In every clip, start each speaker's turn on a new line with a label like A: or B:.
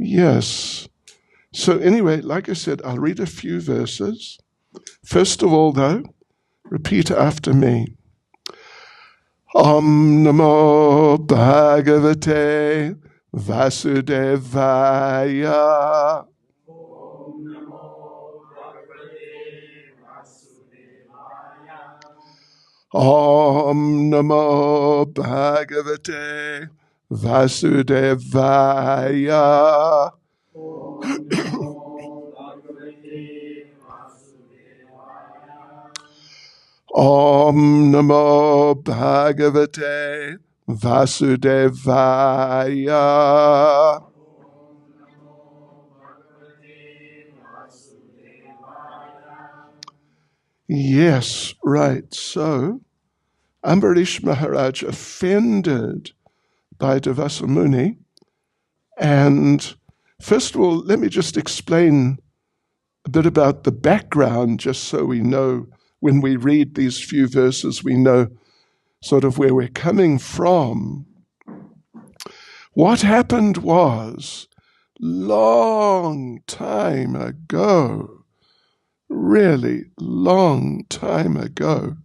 A: Yes. So anyway, like I said, I'll read a few verses. First of all, though, repeat after me. Om Namo Bhagavate Vasudevaya. Om Namo Bhagavate Vasudevaya. Om Namo Bhagavate Vasudevaya. Yes, right. So, Ambarish Maharaj offended by Devasa Muni. And first of all, let me just explain a bit about the background, just so we know when we read these few verses, we know sort of where we're coming from. What happened was, long time ago, really long time ago,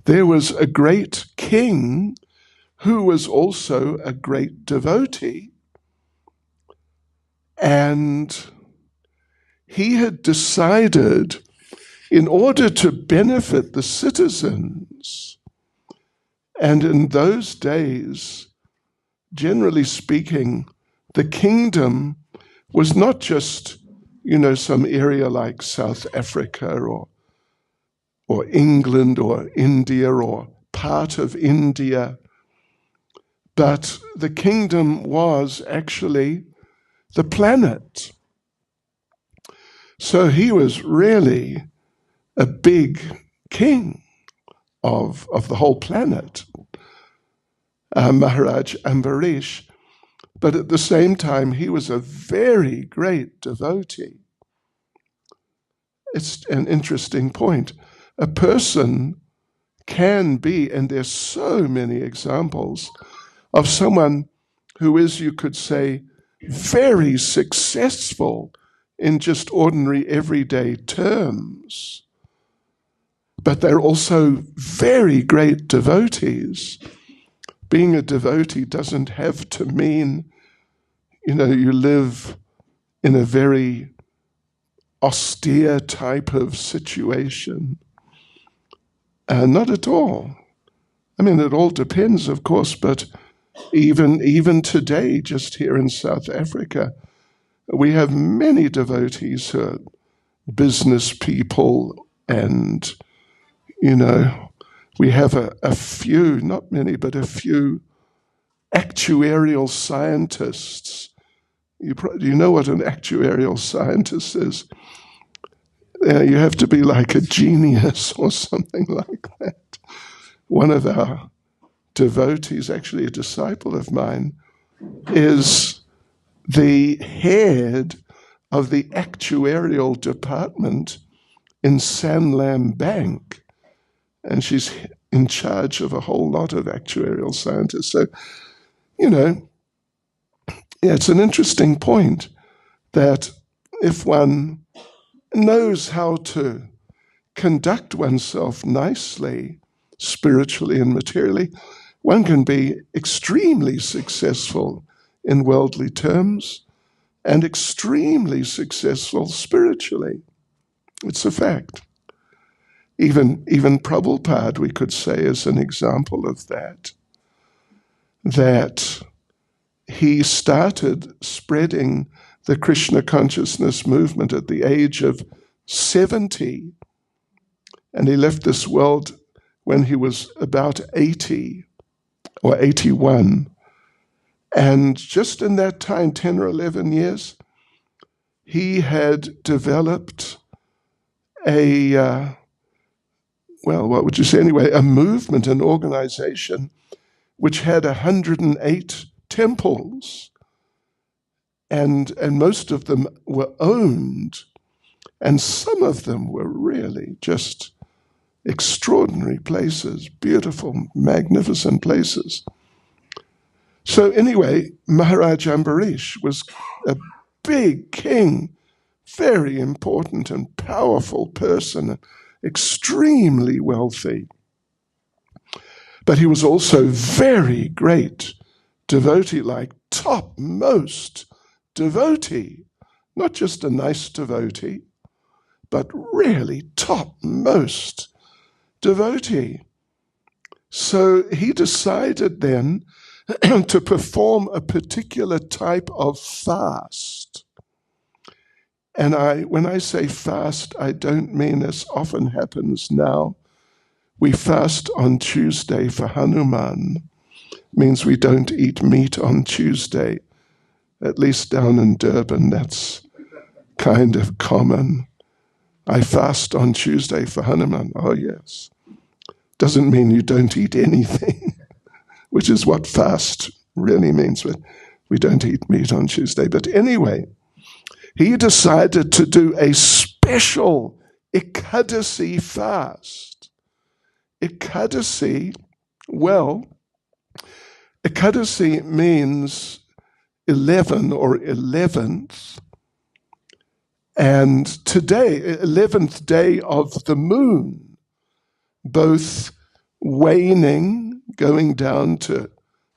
A: there was a great king who was also a great devotee, and he had decided, in order to benefit the citizens, and in those days, generally speaking, the kingdom was not just, some area like South Africa or England or India or part of India, but the kingdom was actually the planet. So he was really a big king of the whole planet, Maharaj Ambarish. But at the same time, he was a very great devotee. It's an interesting point. A person can be, and there's so many examples of someone who is, you could say, very successful in just ordinary everyday terms, but they're also very great devotees. Being a devotee doesn't have to mean, you live in a very austere type of situation. Not at all. I mean, it all depends, of course, but even today, just here in South Africa, we have many devotees who are business people, and, we have a few, not many, but a few actuarial scientists. Do you know what an actuarial scientist is? You have to be like a genius or something like that. One of our devotees, actually a disciple of mine, is the head of the actuarial department in Sanlam Bank. And she's in charge of a whole lot of actuarial scientists. So, it's an interesting point that if one knows how to conduct oneself nicely, spiritually and materially, one can be extremely successful in worldly terms and extremely successful spiritually. It's a fact. Even Prabhupada, we could say, is an example of that he started spreading the Krishna consciousness movement at the age of 70, and he left this world when he was about 80 or 81. And just in that time, 10 or 11 years, he had developed a movement, an organization, which had 108 temples, and most of them were owned, and some of them were really just extraordinary places, beautiful, magnificent places. So anyway, Maharaj Ambarish was a big king, very important and powerful person, extremely wealthy. But he was also very great devotee, like topmost devotee, not just a nice devotee, but really topmost devotee. So he decided then to perform a particular type of fast. And when I say fast, I don't mean, as often happens now, we fast on Tuesday for Hanuman. Means we don't eat meat on Tuesday. At least down in Durban, that's kind of common. I fast on Tuesday for Hanuman. Oh, yes. Doesn't mean you don't eat anything, which is what fast really means. But we don't eat meat on Tuesday. But anyway, he decided to do a special Ekadasi fast. Ekadasi, well, Ekadasi means 11 or 11th, and today, 11th day of the moon, both waning, going down to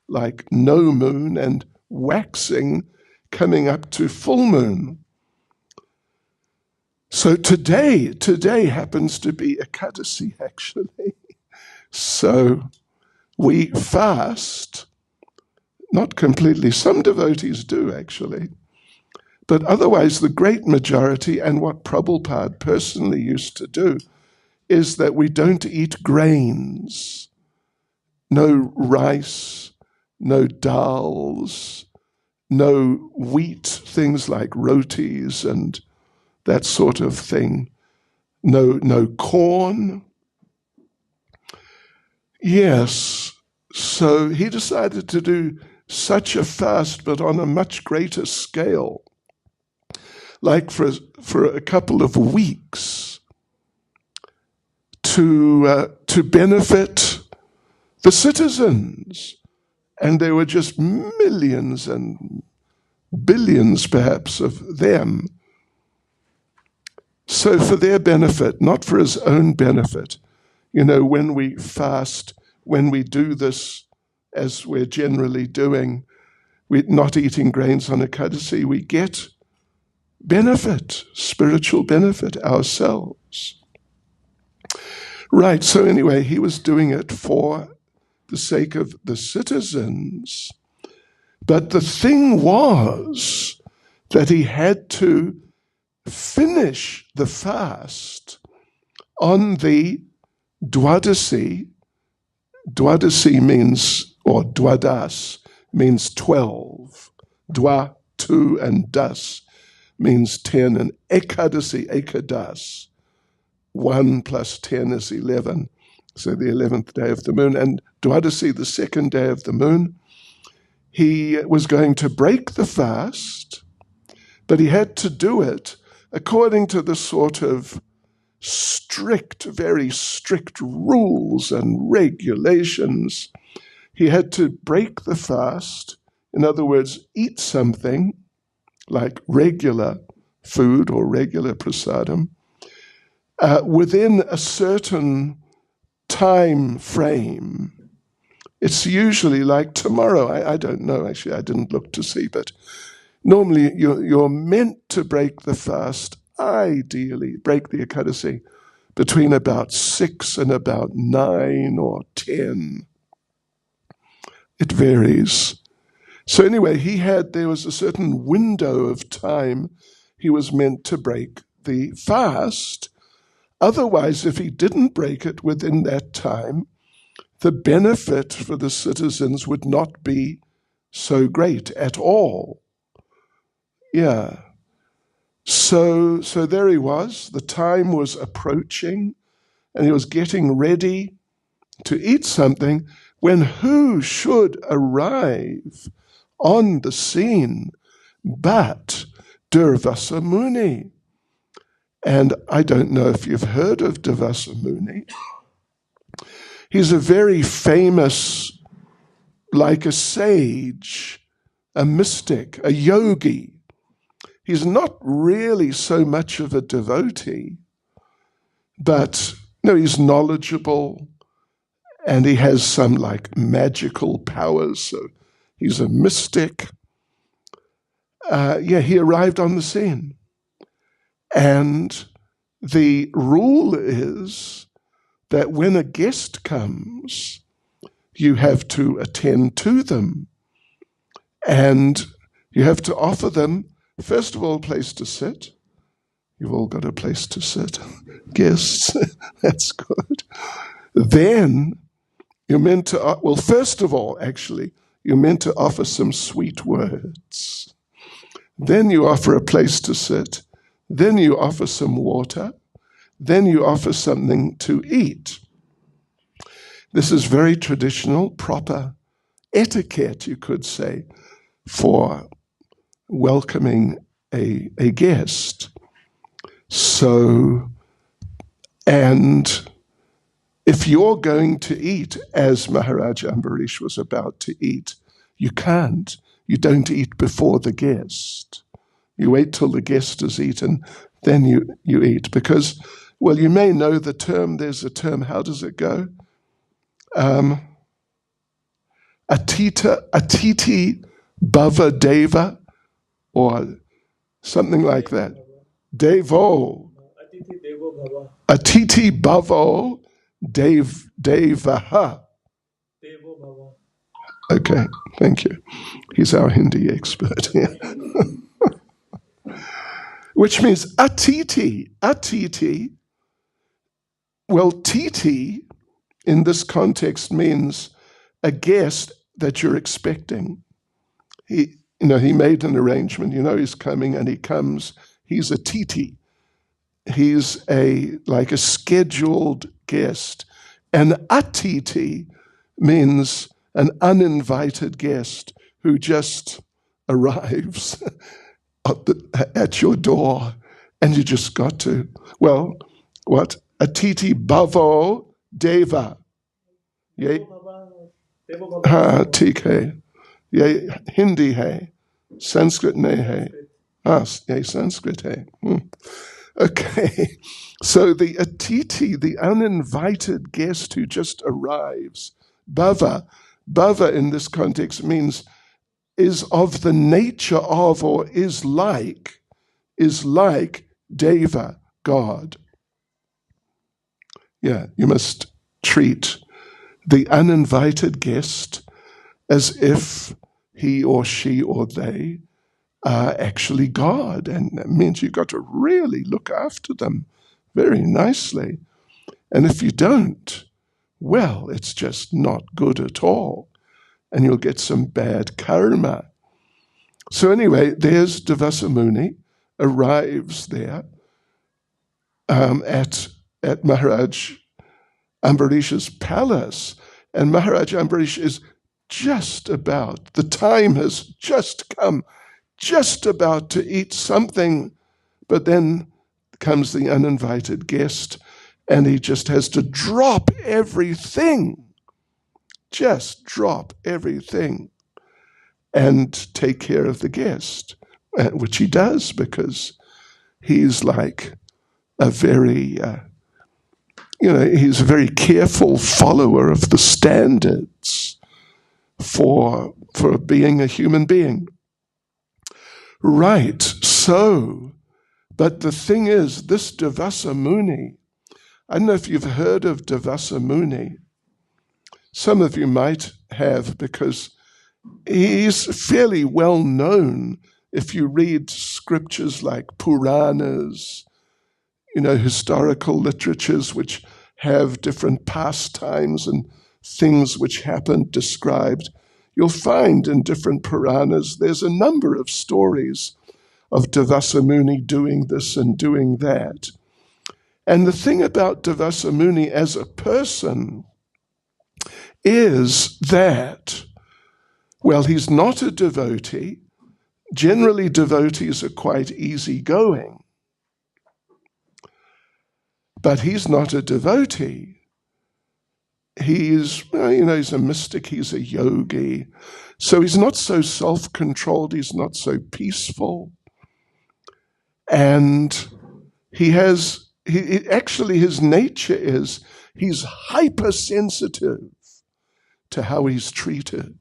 A: like no moon, and waxing, coming up to full moon. So today happens to be Ekadasi, actually. So we fast, not completely, some devotees do actually, but otherwise the great majority, and what Prabhupada personally used to do, is that we don't eat grains, no rice, no dals, no wheat, things like rotis and that sort of thing, no corn. Yes, so he decided to do such a fast, but on a much greater scale, like for a couple of weeks, to benefit the citizens. And there were just millions and billions, perhaps, of them. So for their benefit, not for his own benefit. You know, when we fast, when we do this, as we're generally doing, we're not eating grains on Ekadasi, we get benefit, spiritual benefit ourselves. Right, so anyway, he was doing it for the sake of the citizens. But the thing was that he had to finish the fast on the Dwadasi. Dwadasi means, or Dwadas means 12. Dwa, 2, and das means 10. And Ekadasi, Ekadas, 1 plus 10 is 11. So the 11th day of the moon. And Dwadasi, the second day of the moon, he was going to break the fast, but he had to do it according to the sort of strict, very strict rules and regulations. He had to break the fast, in other words, eat something like regular food or regular prasadam, within a certain time frame. It's usually like tomorrow. I don't know, actually, I didn't look to see, but normally you're meant to break the fast, ideally, break the Ekadasi, between about 6 and about 9 or 10. It varies. So anyway, there was a certain window of time he was meant to break the fast. Otherwise, if he didn't break it within that time, the benefit for the citizens would not be so great at all. Yeah. So there he was. The time was approaching, and he was getting ready to eat something, when who should arrive on the scene but Durvasa Muni? And I don't know if you've heard of Durvasa Muni. He's a very famous like a sage, a mystic, a yogi. He's not really so much of a devotee, but no, he's knowledgeable and he has some like magical powers. So he's a mystic. He arrived on the scene. And the rule is that when a guest comes, you have to attend to them. And you have to offer them, first of all, a place to sit. You've all got a place to sit. Guests, that's good. Then you're meant to, well, first of all, actually, you're meant to offer some sweet words. Then you offer a place to sit. Then you offer some water. Then you offer something to eat. This is very traditional, proper etiquette, you could say, for welcoming a guest. So, and if you're going to eat as Maharaj Ambarish was about to eat, you can't. You don't eat before the guest. You wait till the guest is eaten, then you eat. Because, well, you may know the term, there's a term, how does it go? Atiti Bhava Deva, or something like that. Devo. Atiti Bhavo Devaha. Okay, thank you. He's our Hindi expert here. Which means atiti. Atiti, well, titi in this context means a guest that you're expecting. He made an arrangement, he's coming and he comes. He's a titi. He's like a scheduled guest. And atiti means an uninvited guest who just arrives at your door, and you just got to, well, what? Atiti Bhavo Deva. Ha, ठीक है. ये Hindi है. Sanskrit नहीं है. ये Sanskrit है. Okay. So the atiti, the uninvited guest who just arrives, Bhava in this context means is of the nature of or is like Deva, God. Yeah, you must treat the uninvited guest as if he or she or they are actually God. And that means you've got to really look after them very nicely. And if you don't, well, it's just not good at all. And you'll get some bad karma. So anyway, there's Devasa Muni, arrives there at Maharaj Ambarish's palace. And Maharaj Ambarish is the time has just come, just about to eat something. But then comes the uninvited guest, and he just has to drop everything. Just drop everything and take care of the guest, which he does because he's like a very, he's a very careful follower of the standards for being a human being. Right, so, but the thing is, this Devasa Muni, I don't know if you've heard of Devasa Muni. Some of you might have, because he's fairly well known if you read scriptures like Puranas, historical literatures which have different pastimes and things which happened described. You'll find in different Puranas there's a number of stories of Devasa Muni doing this and doing that. And the thing about Devasa Muni as a person is that, well, he's not a devotee. Generally, devotees are quite easygoing. But he's not a devotee. he's a mystic, he's a yogi. So he's not so self-controlled, he's not so peaceful. And actually his nature is he's hypersensitive to how he's treated.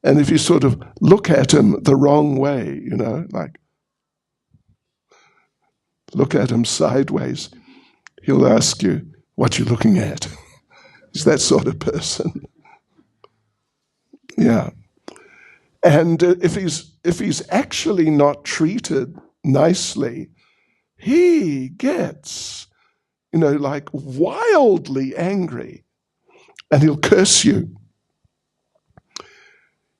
A: And if you sort of look at him the wrong way, like look at him sideways, he'll ask you, what you looking at? He's that sort of person. Yeah. And if he's actually not treated nicely, he gets, like wildly angry, and he'll curse you.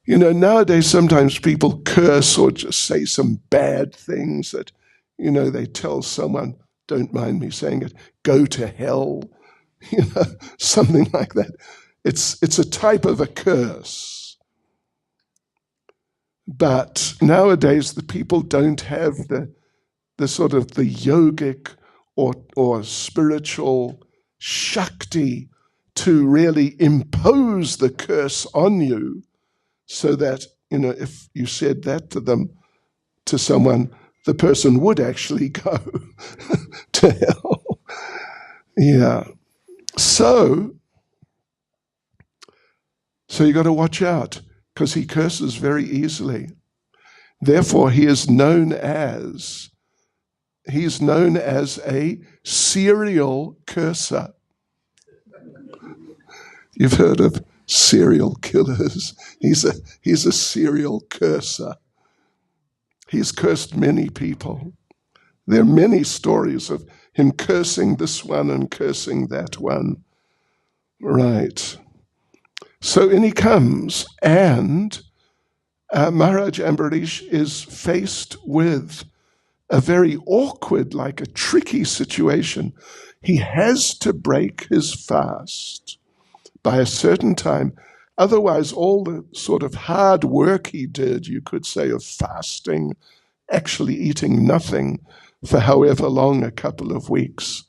A: Nowadays sometimes people curse or just say some bad things that, they tell someone, don't mind me saying it, go to hell, something like that. It's a type of a curse. But nowadays the people don't have the sort of the yogic or spiritual shakti to really impose the curse on you, so that, if you said that to someone, the person would actually go to hell. Yeah. So you got to watch out, because he curses very easily. Therefore, he is known as a serial curser. You've heard of serial killers. He's a serial curser. He's cursed many people. There are many stories of him cursing this one and cursing that one. Right. So in he comes, and Maharaj Ambarish is faced with a very awkward, like a tricky situation. He has to break his fast by a certain time. Otherwise, all the sort of hard work he did, you could say, of fasting, actually eating nothing for however long, a couple of weeks,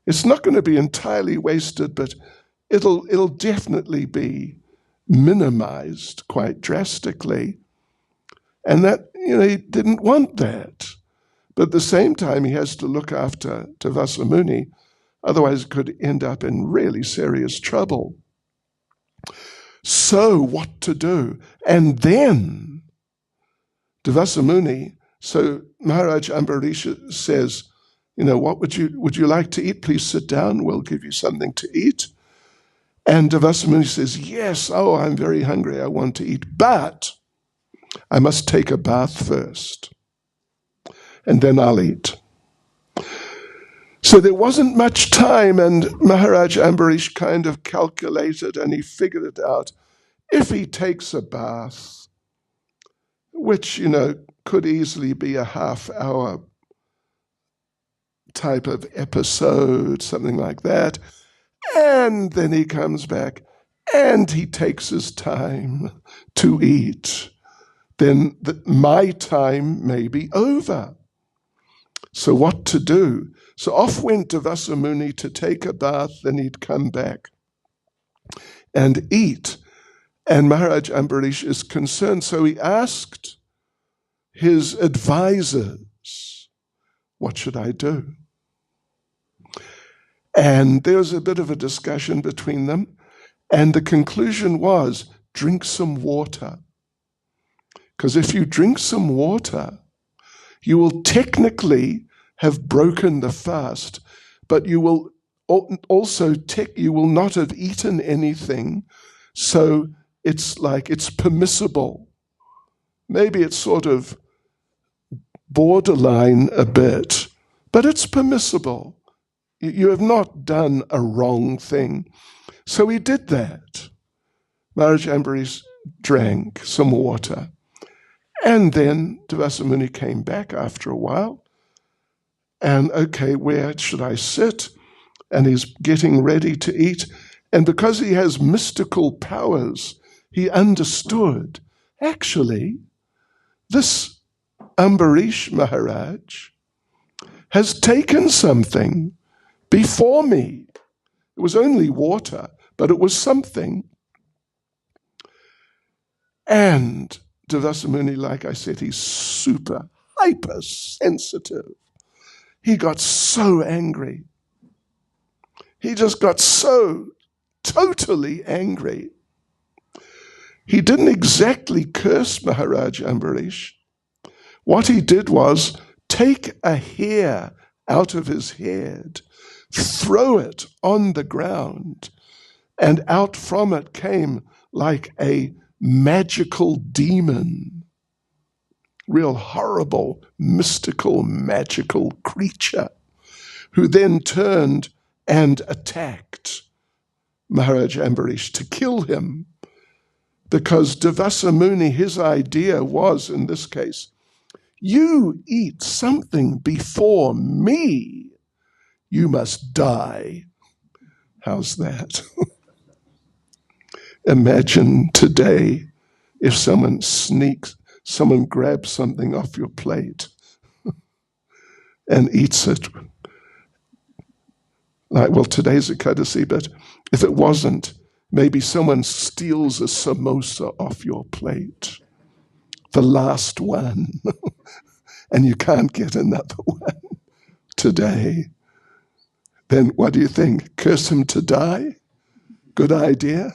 A: it's not going to be entirely wasted, but it'll definitely be minimized quite drastically. And that, he didn't want that. But at the same time, he has to look after Devasa Muni, otherwise it could end up in really serious trouble. So what to do? And then Devasa Muni, so Maharaj Ambarish says, what would you like to eat? Please sit down, we'll give you something to eat. And Devasa Muni says, yes, I'm very hungry, I want to eat, but I must take a bath first, and then I'll eat. So there wasn't much time, and Maharaj Ambarish kind of calculated, and he figured it out. If he takes a bath, which, could easily be a half-hour type of episode, something like that, and then he comes back, and he takes his time to eat, then my time may be over. So what to do? So off went Devasa Muni to take a bath, then he'd come back and eat. And Maharaj Ambarish is concerned, so he asked his advisors, what should I do? And there was a bit of a discussion between them, and the conclusion was, drink some water. Because if you drink some water, you will technically have broken the fast, but you will also you will not have eaten anything, so it's permissible. Maybe it's sort of borderline a bit, but it's permissible. You have not done a wrong thing. So he did that. Maharaj Ambarish drank some water. And then Devasa Muni came back after a while. And, okay, where should I sit? And he's getting ready to eat. And because he has mystical powers, he understood, actually, this Ambarish Maharaj has taken something before me. It was only water. but it was something. And Devasa Muni, like I said, he's super, hypersensitive. He got so angry. He just got so totally angry. He didn't exactly curse Maharaj Ambarish. What he did was take a hair out of his head, throw it on the ground, and out from it came like a magical demon, real horrible, mystical, magical creature, who then turned and attacked Maharaj Ambarish to kill him. Because Devasa Muni, his idea was, in this case, you eat something before me, you must die. How's that? Imagine today if someone grabs something off your plate and eats it. Like, well, today's a courtesy, but if it wasn't, maybe someone steals a samosa off your plate, the last one, and you can't get another one today. Then what do you think? Curse him to die? Good idea?